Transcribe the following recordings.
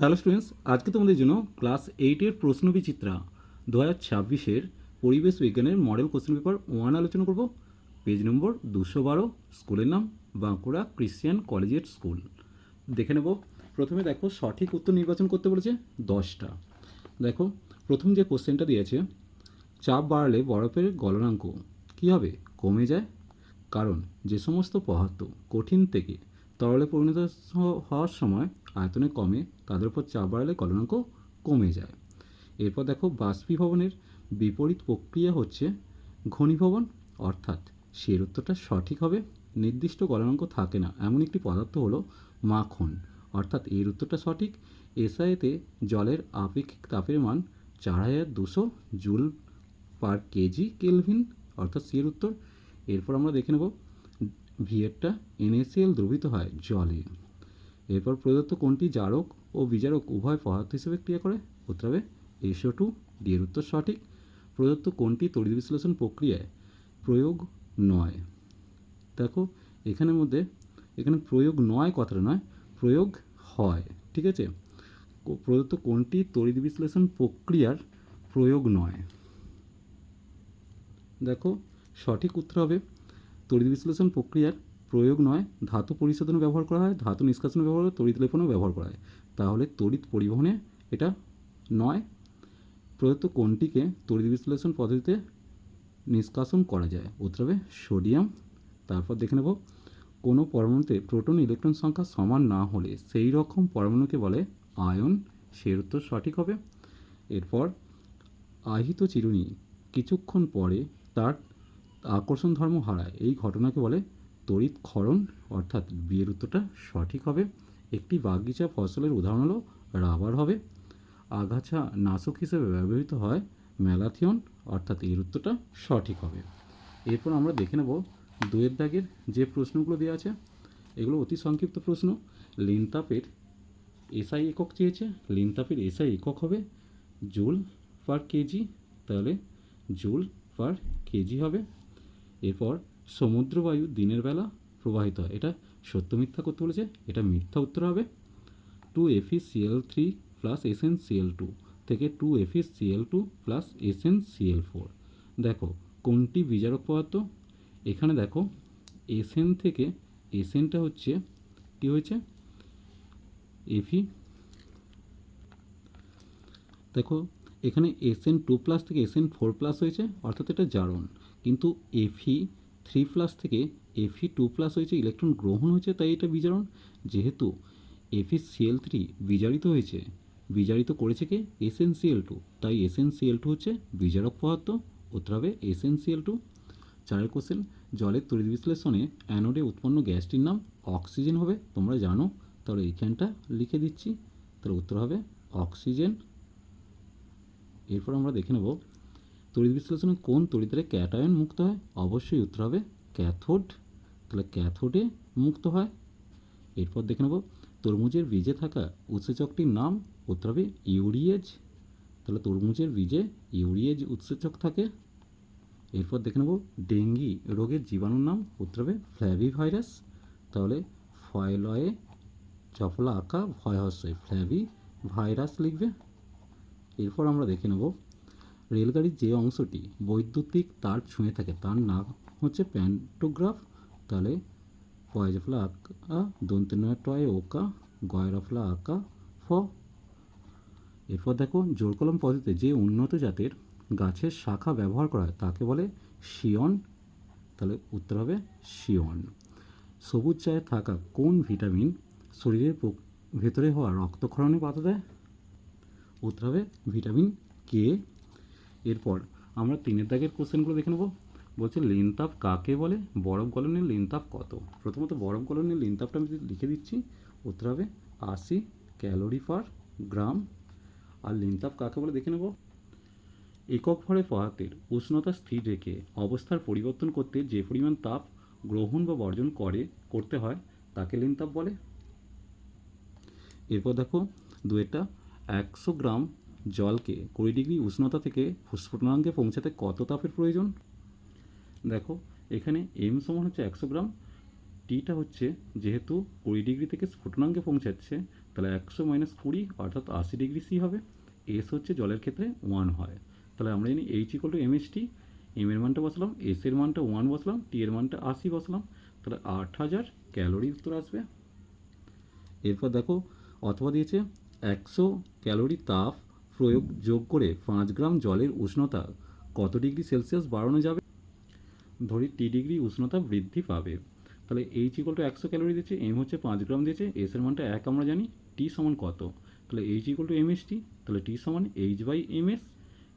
Hello students, আজকে তোমাদের জন্য ক্লাস 8-এর প্রশ্নবিচিত্রা 2026-এর পরিবেশ বিজ্ঞানের মডেল কোশ্চেন পেপার 1 আলোচনা করব। পেজ নম্বর 212, স্কুলের নাম বাঁকুড়া ক্রিশ্চিয়ান কলেজিয়েট স্কুল। দেখে নেব। প্রথমে দেখো সঠিক উত্তর নির্বাচন করতে বলেছে 10টা। দেখো প্রথম যে কোশ্চেনটা দিয়েছে, চাপ বাড়ালে বরফের গলনাঙ্ক কী হবে? কমে যায়। কারণ যে সমস্ত পদার্থ কঠিন থেকে তরলে পরিণত হওয়ার সময় আয়তনে কমে, তাদের উপর চাপ বাড়ালে গলনাঙ্ক কমে যায়। এরপর দেখো বাষ্পীভবনের বিপরীত প্রক্রিয়া হচ্ছে ঘনীভবন, অর্থাৎ সেই উত্তরটা সঠিক হবে। নির্দিষ্ট গলনাঙ্ক থাকে না এমন একটি পদার্থ হলো মাখন, অর্থাৎ এর উত্তরটা সঠিক। এসআইতে জলের আপেক্ষিক তাপের মান 4200 জুল পার কেজি কেলভিন, অর্থাৎ সি এর উত্তর। এরপর আমরা দেখে নেব ভিএরটা NaCl দ্রবীভূত হয় জলে। এরপর প্রদত্ত কোনটি জারক ও বিজারক উভয় পদার্থ হিসেবে ক্রিয়া করে? উত্তর হবে SO2, ডি এর উত্তর সঠিক। প্রদত্ত কোনটি তড়িৎ বিশ্লেষণ প্রক্রিয়ায় প্রয়োগ নয়? দেখো এখানে প্রয়োগ নয় কথাটা নয়, প্রয়োগ হয়, ঠিক আছে। প্রদত্ত কোনটি তড়িৎ বিশ্লেষণ প্রক্রিয়ার প্রয়োগ নয়? দেখো সঠিক উত্তর হবে তড়িৎ বিশ্লেষণ প্রক্রিয়ার প্রয়োগ নয়। ধাতু পরিশোধনে ব্যবহার করা হয়, ধাতু নিষ্কাশনে ব্যবহার হয়, তড়িৎ লেপনেও ব্যবহার করা হয়। তাহলে তড়িৎ পরিবহনে এটা নয়। প্রদত্ত কোনটিকে তড়িৎ বিশ্লেষণ পদ্ধতিতে নিষ্কাশন করা যায়? উত্তর হবে সোডিয়াম। তারপর দেখে নেব কোনো পরমাণুতে প্রোটন ইলেকট্রন সংখ্যা সমান না হলে সেই রকম পরমাণুকে বলে আয়ন, সেই উত্তর সঠিক হবে। এরপর আহিত চিরুনি কিছুক্ষণ পরে তার আকর্ষণ ধর্ম হারায়, এই ঘটনাকে বলে তড়িৎ ক্ষরণ, অর্থাৎ বিয়ের উত্তরটা সঠিক হবে। একটি বাগিচা ফসলের উদাহরণ হলো রাবার হবে। আগাছা নাশক হিসেবে ব্যবহৃত হয় ম্যালাথিয়ন, অর্থাৎ এর উত্তরটা সঠিক হবে। এরপর আমরা দেখে নেব দুয়ের দাগের যে প্রশ্নগুলো দেওয়া আছে, এগুলো অতি সংক্ষিপ্ত প্রশ্ন। লিনতাপের এসআই একক চেয়েছে, লিনতাপের এসআই একক হবে জুল পার কেজি, তাহলে জুল পার কেজি হবে। এরপর সমুদ্রবায়ু দিনের বেলা প্রবাহিত হয়, এটা সত্য মিথ্যা করতে বলেছে, এটা মিথ্যা উত্তর হবে। 2FeCl3 প্লাস SnCl2 থেকে 2FeCl2 প্লাস SnCl4। দেখো কোনটি বিজারক পদার্থ? এখানে দেখো এসএন থেকে এসএনটা হচ্ছে কী হয়েছে? এফি। দেখো এখানে SN2+ থেকে SN4+ হয়েছে, অর্থাৎ এটা জারণ। কিন্তু Fe3+ থেকে Fe2+ হয়েছে, ইলেকট্রন গ্রহণ হয়েছে, তাই এটা বিজারণ। যেহেতু FeCl3 বিজারিত হয়েছে, বিজারিত করেছে কে? SnCl2, তাই SnCl2 হচ্ছে বিজারক পদার্থ। উত্তর হবে SnCl2। 4 কোশ্চেন, জলের তড়িৎ বিশ্লেষণে অ্যানোডে উৎপন্ন গ্যাসটির নাম অক্সিজেন হবে, তোমরা জানো, তাহলে এইখানটা লিখে দিচ্ছি, তাহলে উত্তর হবে অক্সিজেন। এরপর আমরা দেখে নেব তড়িৎ বিশ্লেষণে কোন তড়িৎদ্বারে ক্যাটায়ন মুক্ত হয়? অবশ্যই উত্তর হবে ক্যাথোড, তাহলে ক্যাথোডে মুক্ত হয়। এরপর দেখে নেব তরমুজের বীজে থাকা উৎসেচকটির নাম। উত্তর হবে ইউরিয়েজ, তাহলে তরমুজের বীজে ইউরিয়েজ উৎসেচক থাকে। এরপর দেখে নেব ডেঙ্গি রোগের জীবাণুর নাম। উত্তর হবে ফ্ল্যাভি ভাইরাস, তাহলে ফয়লয়ে চপলা আঁকা ভয় হস্যই ফ্ল্যাভি ভাইরাস লিখবে। এরপর আমরা দেখে নেব রেলগাড়ির যে অংশটি বৈদ্যুতিক তার ছুঁয়ে থাকে তার নাম হচ্ছে প্যান্টোগ্রাফ, তাহলে পয়জফলা আঁকা দন্তেনয় টয় ওকা গয়রফলা আঁকা ফ। এরপর দেখো জোরকলম পদ্ধতিতে যে উন্নত জাতের গাছের শাখা ব্যবহার করা হয় তাকে বলে শিয়ন, তাহলে উত্তর হবে শিয়ন। সবুজ চায়ে থাকা কোন ভিটামিন শরীরের ভেতরে হওয়া রক্তক্ষরণে বাধা দেয়? উত্তর হবে ভিটামিন কে। এরপর আমরা 3 দাগের কোশ্চেনগুলো দেখে নেব। বলছে লিনতাপ কাকে বলে? বরফ গলনের লিনতাপ কত? প্রথমত বরফ গলনের লিনতাপটা আমি লিখে দিচ্ছি, উত্তর হবে 80 ক্যালোরি পার গ্রাম। আর লিনতাপ কাকে বলে দেখে নেব। একক ভরে পদার্থের উষ্ণতা স্থির রেখে অবস্থার পরিবর্তন করতে যে পরিমাণ তাপ গ্রহণ বা বর্জন করতে হয় তাকে লিনতাপ বলে। এরপর দেখো দুয়েরটা 100 গ্রাম জলকে 20 ডিগ্রি উষ্ণতা থেকে স্ফুটনাঙ্কে পৌঁছাতে কত তাপের প্রয়োজন? দেখো এখানে এম সমান হচ্ছে 100 গ্রাম, টিটা হচ্ছে যেহেতু 20 ডিগ্রি থেকে স্ফুটনাঙ্কে পৌঁছাচ্ছে তাহলে 100 - 20 অর্থাৎ 80 C হবে। এস হচ্ছে জলের ক্ষেত্রে 1 হয়। তাহলে আমরা জানি H = MHT, এম এর মানটা বসলাম, এস এর মানটা 1 বসলাম, টি এর মানটা 80 বসলাম, তাহলে 8000 ক্যালোরি উত্তর আসবে। এরপর দেখো অথবা দিয়েছে 100 ক্যালোরি তাপ প্রয়োগ যোগ করে 5 গ্রাম জলের উষ্ণতা কত ডিগ্রি সেলসিয়াস বাড়ানো যাবে? ধরি টি ডিগ্রি উষ্ণতা বৃদ্ধি পাবে। তাহলে H = 100 ক্যালোরি দিয়েছে, এম হচ্ছে 5 গ্রাম দিয়েছে, এস এর মানটা 1 আমরা জানি, টি সমান কত? তাহলে H = MHT, তাহলে টি সমান H/MS।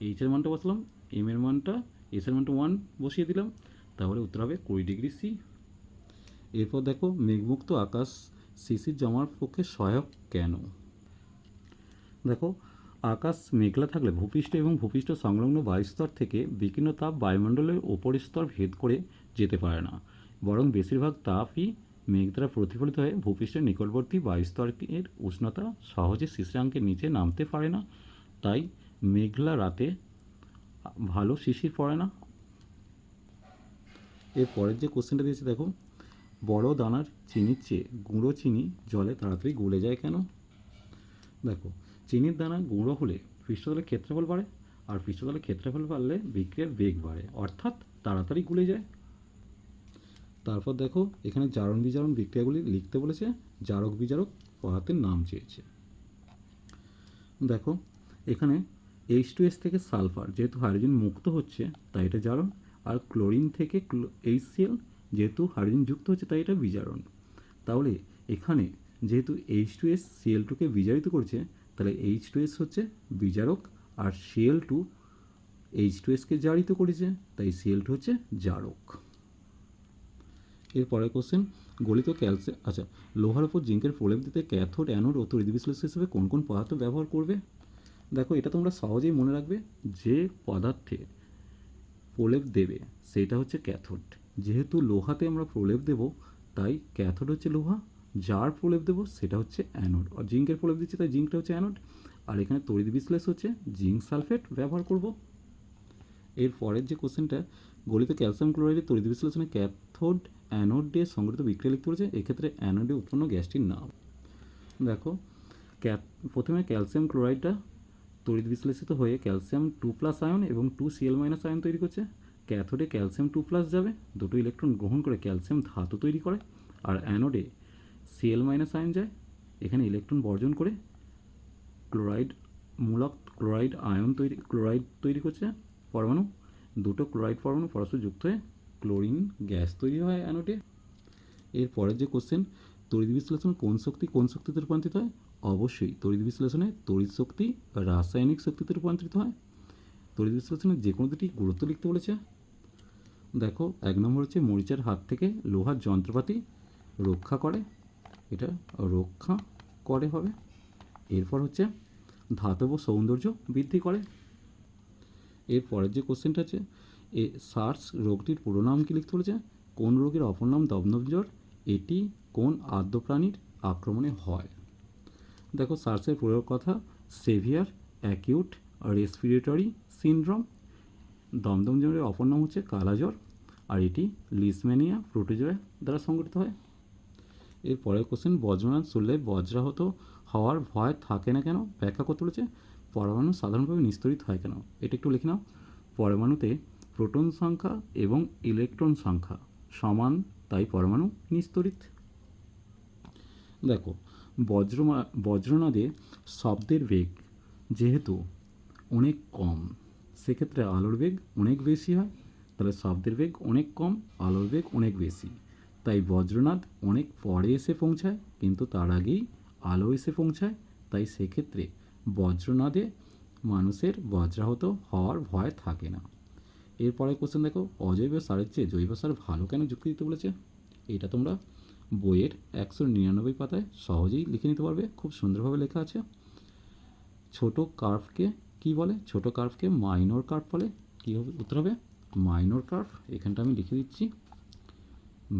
এইচ এর মানটা বসলাম, এম এর মানটা, এস এর মানটা 1 বসিয়ে দিলাম, তাহলে উত্তর হবে 20 ডিগ্রি সি। এরপর দেখো মেঘমুক্ত আকাশ শিশির জমার পক্ষে সহায়ক কেন? দেখো আকাশ মেঘলা থাকলে ভূপৃষ্ঠ এবং ভূপৃষ্ঠ সংলগ্ন বায়ুস্তর থেকে বিকিরণ তাপ বায়ুমণ্ডলের ওপরের স্তর ভেদ করে যেতে পারে না, বরং বেশিরভাগ তাপই মেঘ দ্বারা প্রতিফলিত হয়ে ভূপৃষ্ঠের নিকটবর্তী বায়ুস্তরের উষ্ণতা সহজে শিশিরাঙ্কের নিচে নামতে পারে না, তাই মেঘলা রাতে ভালো শিশির পড়ে না। এর পরের যে কোশ্চেনটা দিয়েছে দেখো, বড় দানার চিনির চেয়ে গুঁড়ো চিনি জলে তাড়াতাড়ি গলে যায় কেন? দেখো চিনির দানা গুঁড়ো হলে পৃষ্ঠতলের ক্ষেত্রফল বাড়ে, আর পৃষ্ঠতলের ক্ষেত্রফল বাড়লে বিক্রিয়ার বেগ বাড়ে, অর্থাৎ তাড়াতাড়ি গলে যায়। তারপর দেখো এখানে জারণ বিজারণ বিক্রিয়াগুলি লিখতে বলেছে, জারক বিজারক পদার্থের নাম চেয়েছে। দেখো এখানে H2S থেকে সালফার যেহেতু হাইড্রোজেন মুক্ত হচ্ছে তাই এটা জারণ, আর ক্লোরিন থেকে HCl যেহেতু হাইড্রোজেন যুক্ত হচ্ছে তাই এটা বিজারণ। তাহলে এখানে যেহেতু H2S Cl2কে বিজারিত করছে, তাহলে H2S হচ্ছে বিজারক, আর Cl2 H2Sকে জারিত করেছে, তাই Cl2 হচ্ছে জারক। এরপরের কোশ্চেন, গলিত ক্যালসিয়াম লোহার উপর জিঙ্কের প্রলেপ দিতে ক্যাথোড অ্যানোড ও তড়িৎ বিশ্লেষক হিসেবে কোন কোন পদার্থ ব্যবহার করবে? দেখো এটা তোমরা সহজেই মনে রাখবে, যে পদার্থে প্রলেপ দেবে সেটা হচ্ছে ক্যাথোড। যেহেতু লোহাতে আমরা প্রলেপ দেব তাই ক্যাথোড হচ্ছে লোহা, যার প্রলেপ দেবো সেটা হচ্ছে অ্যানোড, আর জিঙ্কের প্রলেপ দিচ্ছে তাই জিঙ্কটা হচ্ছে অ্যানোড। আর এখানে তড়িৎ বিশ্লেষ হচ্ছে জিঙ্ক সালফেট ব্যবহার করব। এর পরের যে কোশ্চেনটা, গলিত ক্যালসিয়াম ক্লোরাইডের তড়িৎ বিশ্লেষণে ক্যাথোড অ্যানোড দিয়ে সংগঠিত বিক্রিয়া লিখতে বলেছে, এক্ষেত্রে অ্যানোডে উৎপন্ন গ্যাসটির নাম। দেখো প্রথমে ক্যালসিয়াম ক্লোরাইডটা তড়িৎ বিশ্লেষিত হয়ে ক্যালসিয়াম 2+ আয়ন এবং 2Cl- আয়ন তৈরি করছে। ক্যাথোডে ক্যালসিয়াম 2+ যাবে, দুটো ইলেকট্রন গ্রহণ করে ক্যালসিয়াম ধাতু তৈরি করে, আর অ্যানোডে Cl- আয়ন যায়, এখানে ইলেকট্রন বর্জন করে ক্লোরাইড তৈরি করছে পরমাণু, দুটো ক্লোরাইড পরমাণু পরস্পর যুক্ত হয়ে ক্লোরিন গ্যাস তৈরি হয় অ্যানোডে। এর পরের যে কোশ্চেন, তড়িৎ বিশ্লেষণ কোন শক্তিতে রূপান্তরিত হয়? অবশ্যই তড়িৎ বিশ্লেষণে তড়িৎ শক্তি রাসায়নিক শক্তিতে রূপান্তরিত হয়। তড়িৎ বিশ্লেষণে যে কোনো দুটি গুরুত্ব লিখতে বলেছে। দেখো 1 নম্বর হচ্ছে মরিচার হাত থেকে লোহার যন্ত্রপাতি রক্ষা করে, এটা রক্ষা করে হবে। এরপর হচ্ছে ধাতব সৌন্দর্য বৃদ্ধি করে। এর পরের যে কোশ্চেনটা আছে, সার্স রোগটির পুরো নাম কি লিখতে বলেছে? কোন রোগের অপর নাম দমদম জ্বর, এটি কোন আদ্য প্রাণীর আক্রমণে হয়? দেখো সার্সের পুরো কথা, সেভিয়ার অ্যাকিউট রেসপিরেটরি সিনড্রোম। দমদম জ্বরের অপর নাম হচ্ছে কালাজ্বর, আর এটি লিসম্যানিয়া প্রোটোজোয়া দ্বারা সংগঠিত হয়। এর পরের কোশ্চেন, বজ্রনাদ শুনলে বজ্রাহত হওয়ার ভয় থাকে না কেন? ব্যাখ্যা করতে বলেছে। পরমাণু সাধারণভাবে নিস্তরিত হয় কেন? এটা একটু লিখে নাও। পরমাণুতে প্রোটন সংখ্যা এবং ইলেকট্রন সংখ্যা সমান, তাই পরমাণু নিস্তরিত। দেখো বজ্রনাদে শব্দের বেগ যেহেতু অনেক কম, সেক্ষেত্রে আলোর বেগ অনেক বেশি হয়, তাহলে শব্দের বেগ অনেক কম, আলোর বেগ অনেক বেশি, তাই বজ্রনাদ অনেক পরে এসে পৌঁছায়, কিন্তু তার আগেই আলো এসে পৌঁছায়, তাই সেক্ষেত্রে বজ্রনাদে মানুষের বজ্রাহত হওয়ার ভয় থাকে না। এরপরে কোশ্চেন দেখো, অজৈব সারের চেয়ে জৈব সার ভালো কেন যুক্তি দিতে বলেছে? এটা তোমরা বইয়ের 199 পাতায় সহজেই লিখে নিতে পারবে, খুব সুন্দরভাবে লেখা আছে। ছোট কার্ভকে কি বলে? ছোট কার্ভকে মাইনর কার্ভ বলে। কী হবে উত্তর হবে মাইনর কার্ভ। এখানটা আমি লিখে দিচ্ছি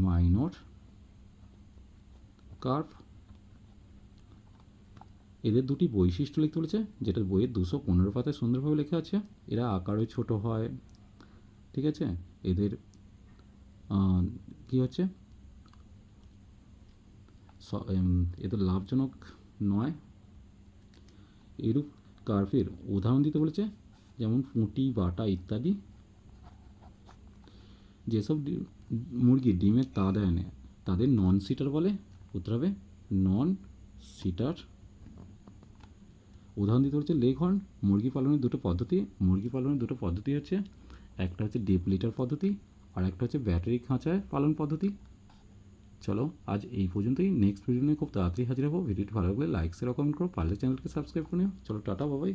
মাইনর কার্ভ। এদের দুটি বৈশিষ্ট্য লিখতে বলেছে, যেটা বইয়ের 215 পাতায় সুন্দরভাবে লেখা আছে। এরা আকারে ছোট হয়, ঠিক আছে। এদের কি হচ্ছে, এদের লাভজনক 9। এরূপ কার্ভের উদাহরণ দিতে বলেছে, যেমন পুঁটি, বাটা ইত্যাদি। যেসব মুরগি ডিমের তা দেয় না তাদের নন সিটার বলে। উত্তর হবে নন সিটার। উদাহরণ দিতে বলছে লেগহর্ন। মুরগি পালনের দুটো পদ্ধতি হচ্ছে, একটা হচ্ছে ডিপ লিটার পদ্ধতি আর একটা হচ্ছে ব্যাটারি খাঁচায় পালন পদ্ধতি। চলো আজ এই পর্যন্তই। নেক্সট ভিডিও নিয়ে খুব তাড়াতাড়ি হাজির হবো। ভিডিওটি ভালো লাগলে লাইক শেয়ার কমেন্ট করো, পারলে চ্যানেলকে সাবস্ক্রাইব করে নিও। চলো টাটা, বাবাই।